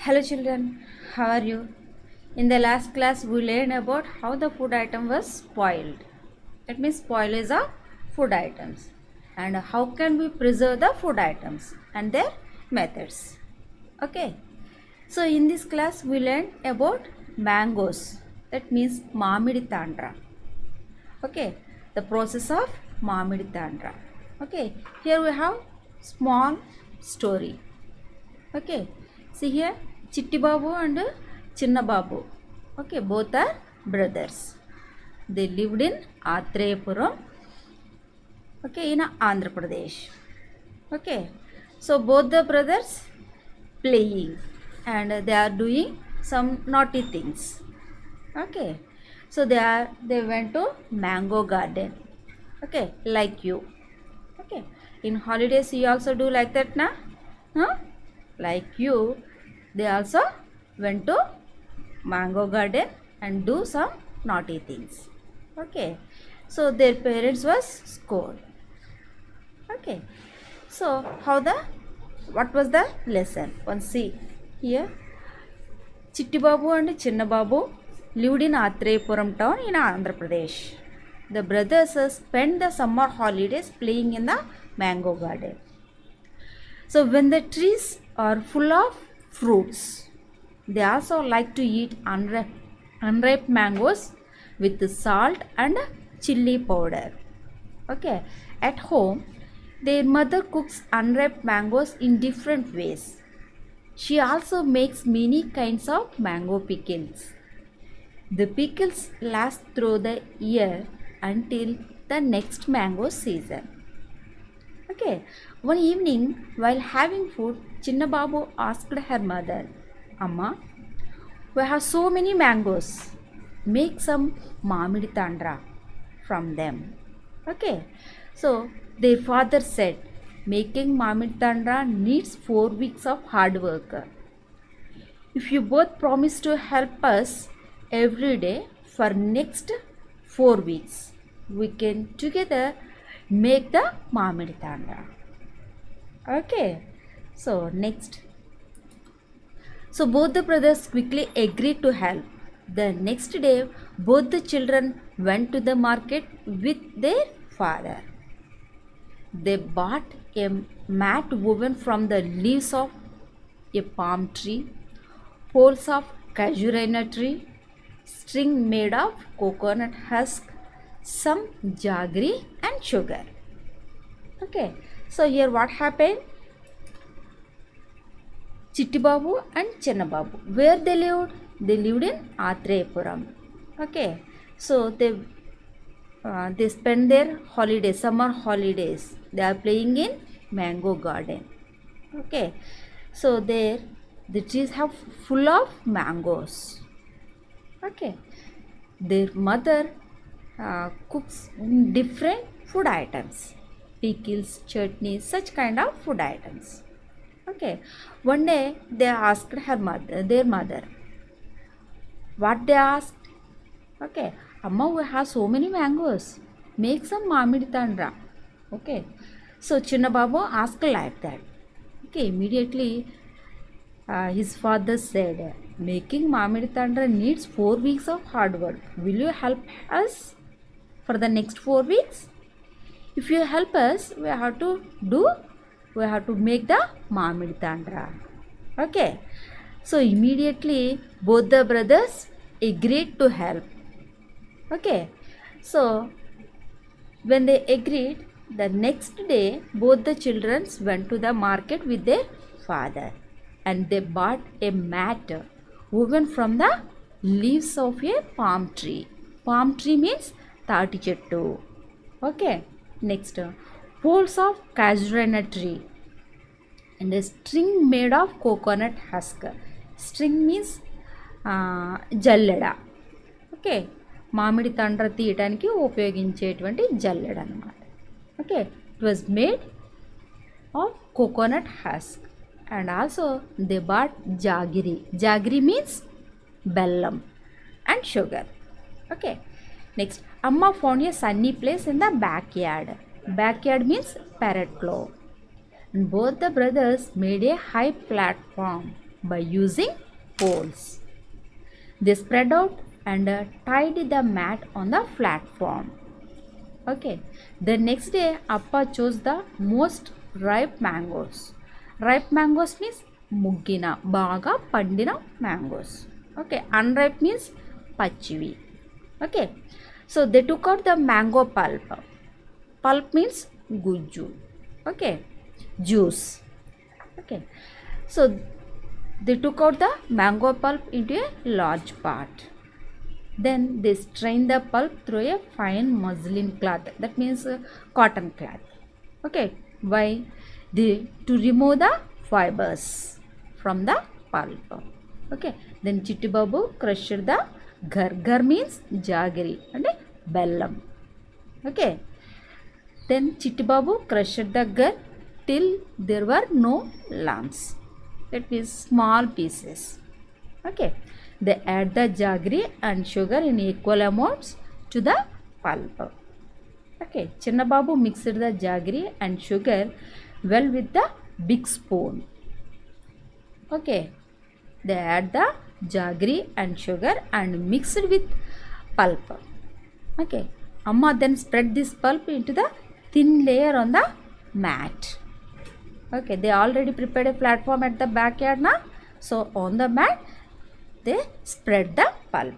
Hello children, how are you? In the last class we learned about how the food item was spoiled. That means spoil is a food items and how can we preserve the food items and their methods. Okay. So in this class we learned about mangoes. That means mamidi tandra. Okay. The process of mamidi tandra. Okay. Here we have small story. Okay, see here Chitti Babu and Chinna Babu. Okay, both are brothers. They lived in Atreyapuram, okay, in Andhra Pradesh. Okay, so both the brothers playing and they are doing some naughty things. Okay, so they went to mango garden. Okay, like you. Okay, in holidays you also do like that, na? Huh? Like you, they also went to mango garden and do some naughty things. Okay, so their parents was scolded. Okay, so what was the lesson? Once see here, Chitti Babu and Chinna Babu lived in Atreyapuram town in Andhra Pradesh. The brothers spent the summer holidays playing in the mango garden. So when the trees are full of fruits, they also like to eat unripe mangoes with salt and chili powder. Okay, at home, their mother cooks unripe mangoes in different ways. She also makes many kinds of mango pickles. The pickles last through the year until the next mango season. Okay, one evening while having food, Chinna Babu asked her mother, Amma, we have so many mangoes. Make some mamidi tandra from them. Okay, so their father said, making mamidi tandra needs 4 weeks of hard work. If you both promise to help us every day for next 4 weeks, we can together make the mamidi tandra. Okay, so next. So both the brothers quickly agreed to help. The next day, both the children went to the market with their father. They bought a mat woven from the leaves of a palm tree, poles of casuarina tree, string made of coconut husk, some jaggery and sugar. Okay, so here what happened? Chitti Babu and Chinna Babu. Where they lived? They lived in Atreyapuram. Okay, so they spend their holidays, summer holidays. They are playing in mango garden. Okay, so there the trees have full of mangoes. Okay, their mother cooks different food items, pickles, chutneys, such kind of food items. Okay, one day they asked their mother, what they asked? Okay, Amma, we have so many mangoes. Make some mamidi tandra. Okay, so Chinna Babu asked like that. Okay, immediately his father said, making mamidi tandra needs 4 weeks of hard work. Will you help us for the next 4 weeks? If you help us, we have to make the mamidi tandra. Okay, so immediately both the brothers agreed to help. Okay, so when they agreed, the next day both the children went to the market with their father and they bought a mat woven from the leaves of a palm tree. Palm tree means tati chettu. Okay, next poles of casuarina tree and a string made of coconut husk. String means jalleda. Okay, మామిడి తండ్ర తీయటానికి ఉపయోగించేటువంటి జల్లెడ అన్నమాట. Okay, it was made of coconut husk and also they bought jaggery. Jaggery means బెల్లం and sugar. Okay, next అమ్మ found a sunny place in the backyard. Backyard means pereclo. And both the brothers made a high platform by using poles. They spread out and tied the mat on the platform. Okay. The next day, Appa chose the most ripe mangoes. Ripe mangoes means muggina, baga pandina mangoes. Okay. Unripe means pachivi. Okay. So they took out the mango pulp. Pulp means gujju. Okay. Juice. Okay. So they took out the mango pulp into a large pot. Then they strain the pulp through a fine muslin cloth. That means cotton cloth. Okay. Why? To remove the fibers from the pulp. Okay. Then Chitti Babu crushed the ghar. Ghar means jaggery and bellam. Okay. Then Chitti Babu crushed the ghar till there were no lumps. That means small pieces. Okay. They add the jaggery and sugar in equal amounts to the pulp. Okay. Chinna Babu mixed the jaggery and sugar well with the big spoon. Okay. They add the jaggery and sugar and mixed with pulp. Okay. Amma then spread this pulp into the thin layer on the mat. Okay. They already prepared a platform at the backyard now. So on the mat, they spread the pulp.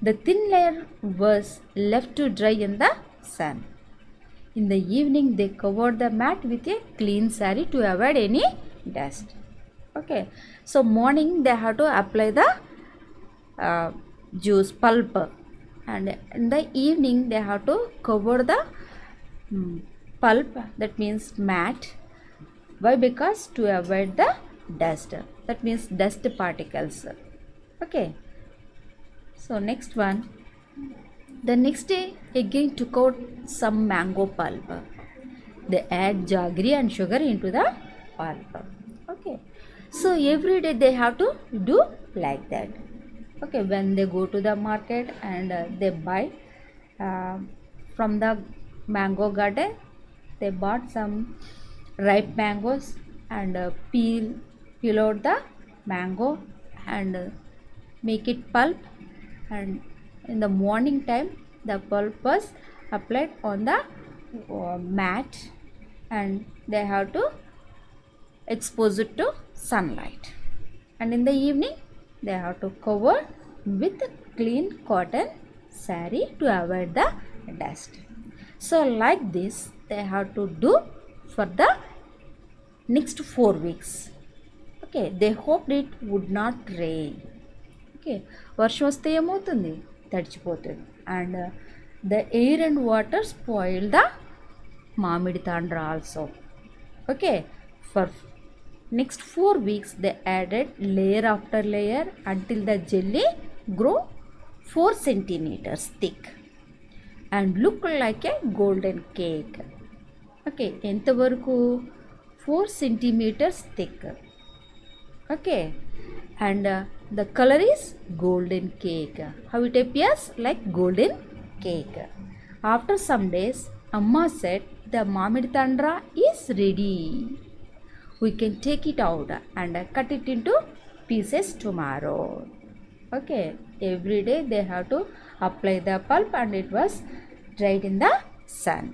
The thin layer was left to dry in the sun. In the evening, they covered the mat with a clean saree to avoid any dust. Okay. So morning they have to apply the juice pulp, and in the evening they have to cover the pulp. That means mat. Why? Because to avoid the dust. That means dust particles. Okay. So next one. The next day again took out some mango pulp. They add jaggery and sugar into the pulp. Okay. So every day they have to do like that. Okay. When they go to the market and they buy from the mango garden, they bought some ripe mangoes and peel out the mango and make it pulp, and in the morning time the pulp was applied on the mat and they have to expose it to sunlight, and in the evening they have to cover with a clean cotton saree to avoid the dust. So like this they have to do for the next 4 weeks. Okay. They hoped it would not rain. Okay. వర్షం వస్తే ఏమవుతుంది? తడిచిపోతుంది. And the air and water spoil the mamidi tandra also. Okay. For next 4 weeks they added layer after layer until the jelly grew 4 centimeters thick and looked like a golden cake. Okay. ఎంతవరకు? 4 centimeters thick. Okay. And the color is golden cake. How it appears? Like golden cake. After some days, Amma said the Mamidi Tandra is ready. We can take it out and cut it into pieces tomorrow. Okay. Every day they have to apply the pulp and it was dried in the sun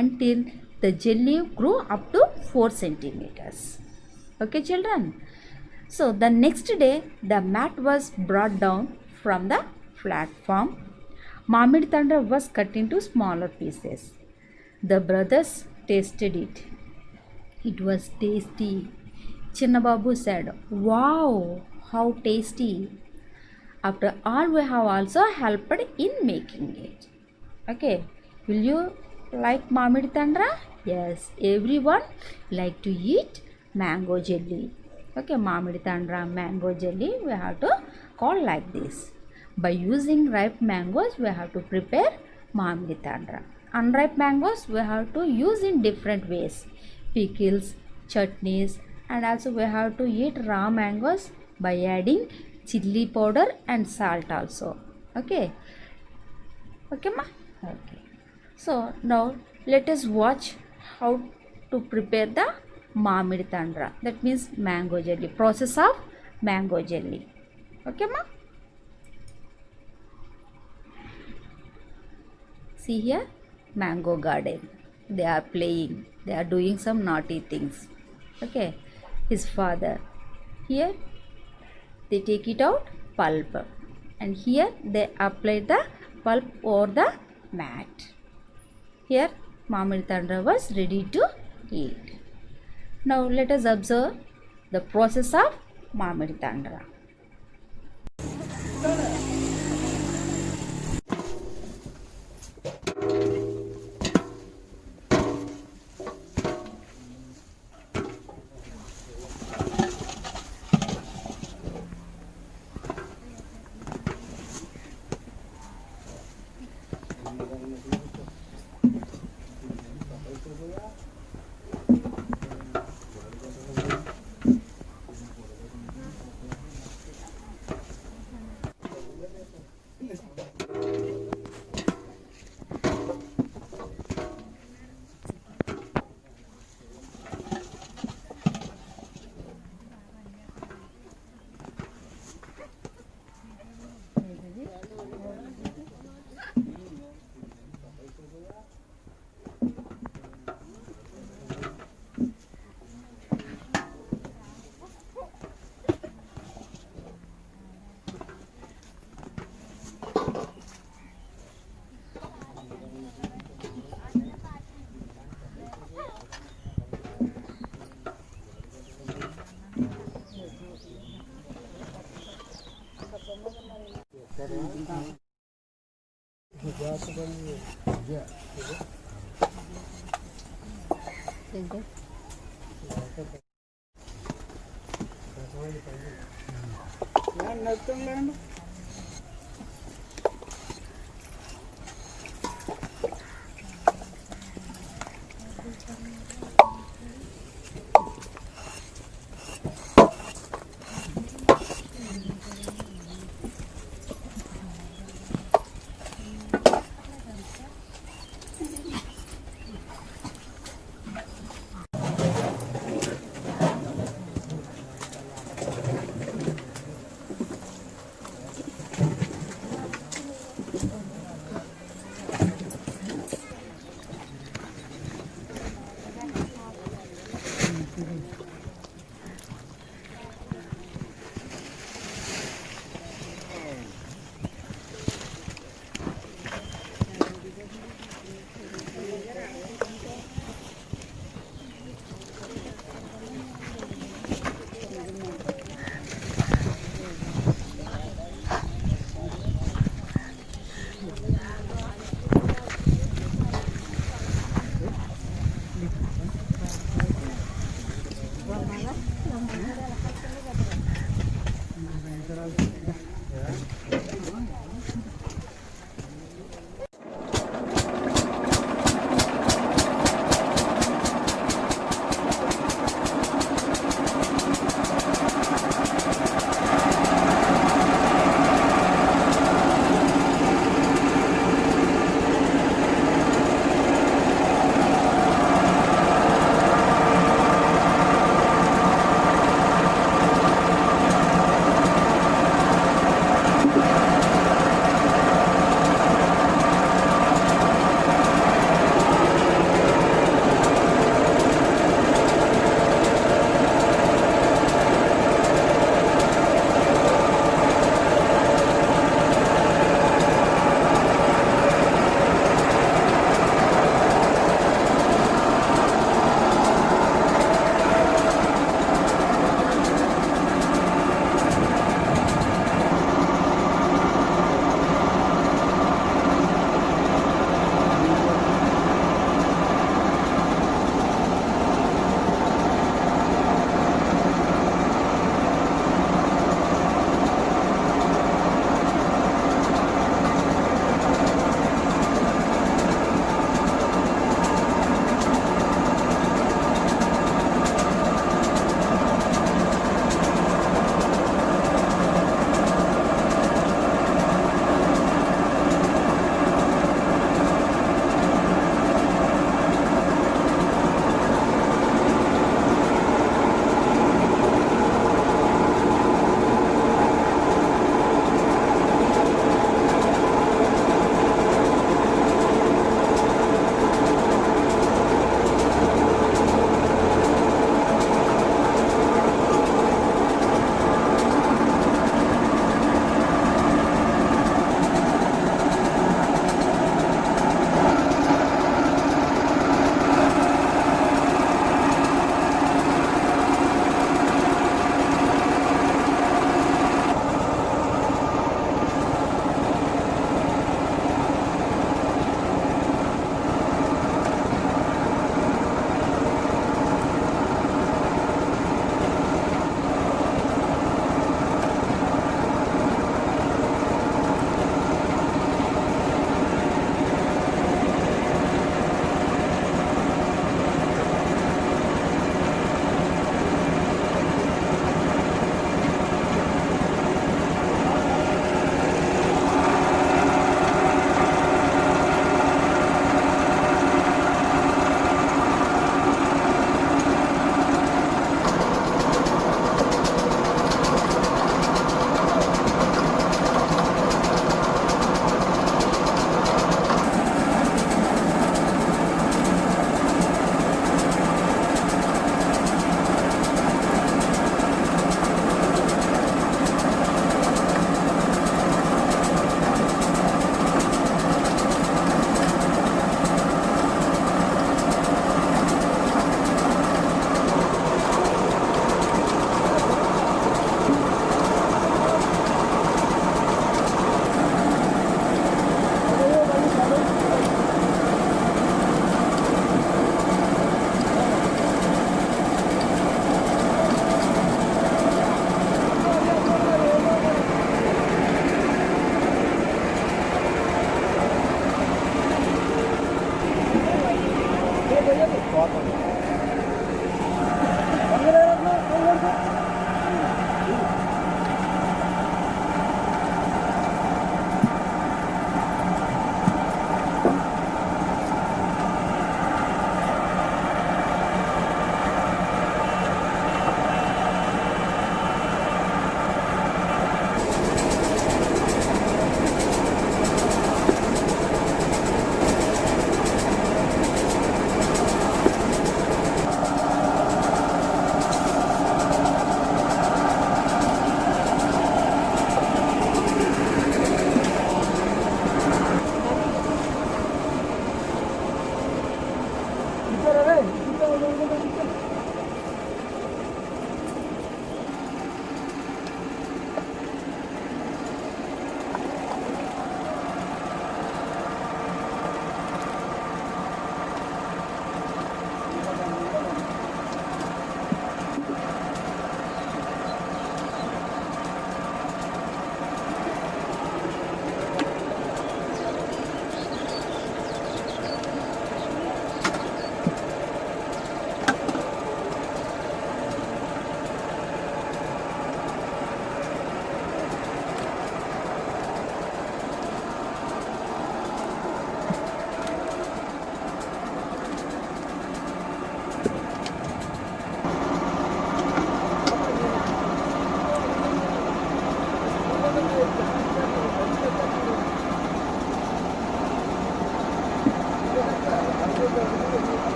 until the jelly grew up to 4 centimeters. Okay, children. So the next day the mat was brought down from the platform. Mamidi Tandra was cut into smaller pieces. The brothers tasted it. It was tasty. Chinna Babu said, "Wow, how tasty." After all, we have also helped in making it. Okay. Will you like Mamidi Tandra? Yes, everyone like to eat mango jelly. Okay, Mamidi Tandra mango jelly we have to call like this. By using ripe mangoes we have to prepare Mamidi Tandra. Unripe mangoes we have to use in different ways. Pickles, chutneys, and also we have to eat raw mangoes by adding chilli powder and salt also. Okay. Okay ma? Okay. So now let us watch how to prepare the Mamidi Tandra. That means mango jelly. Process of mango jelly. Okay, ma? See here, mango garden. They are playing. They are doing some naughty things. Okay, his father. Here they take it out pulp, and here they apply the pulp over the mat. Here Mamidi Tandra was ready to eat. Now let us observe the process of Mamidi Tandra.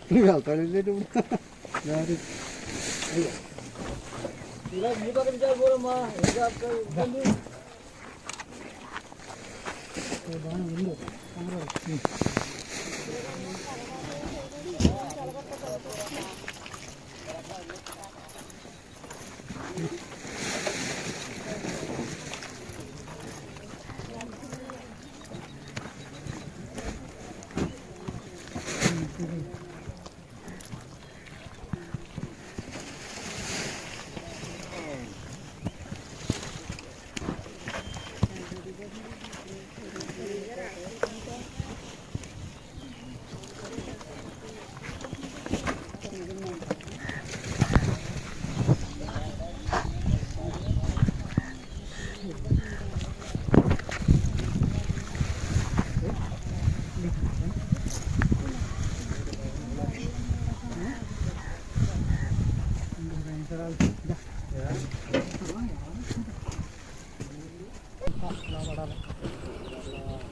వెళ్తాడండి ఇలా మీ పక్కన పోరమ్మా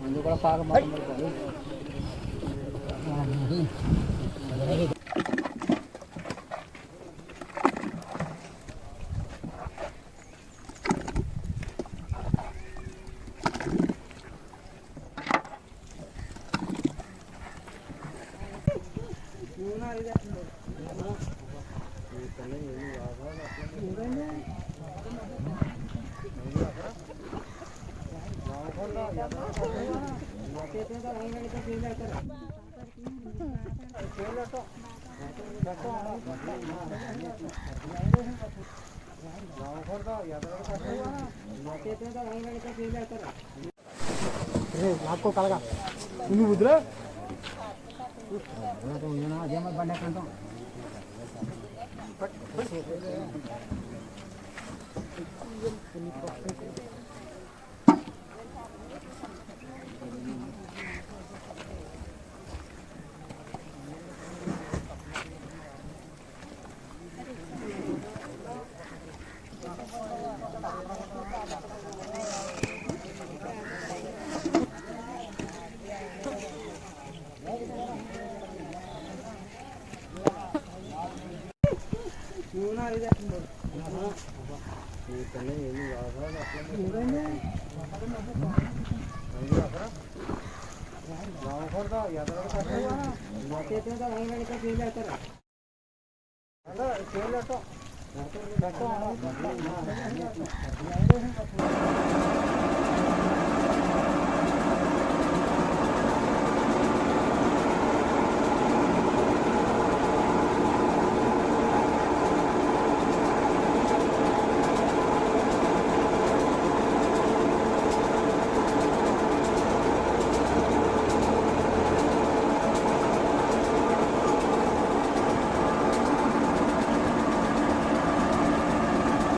ముందు కూడా పాక आपको कलगा तुम्हें बुद्ध अదే మరి బండి ఎక్కడ ఉంటాం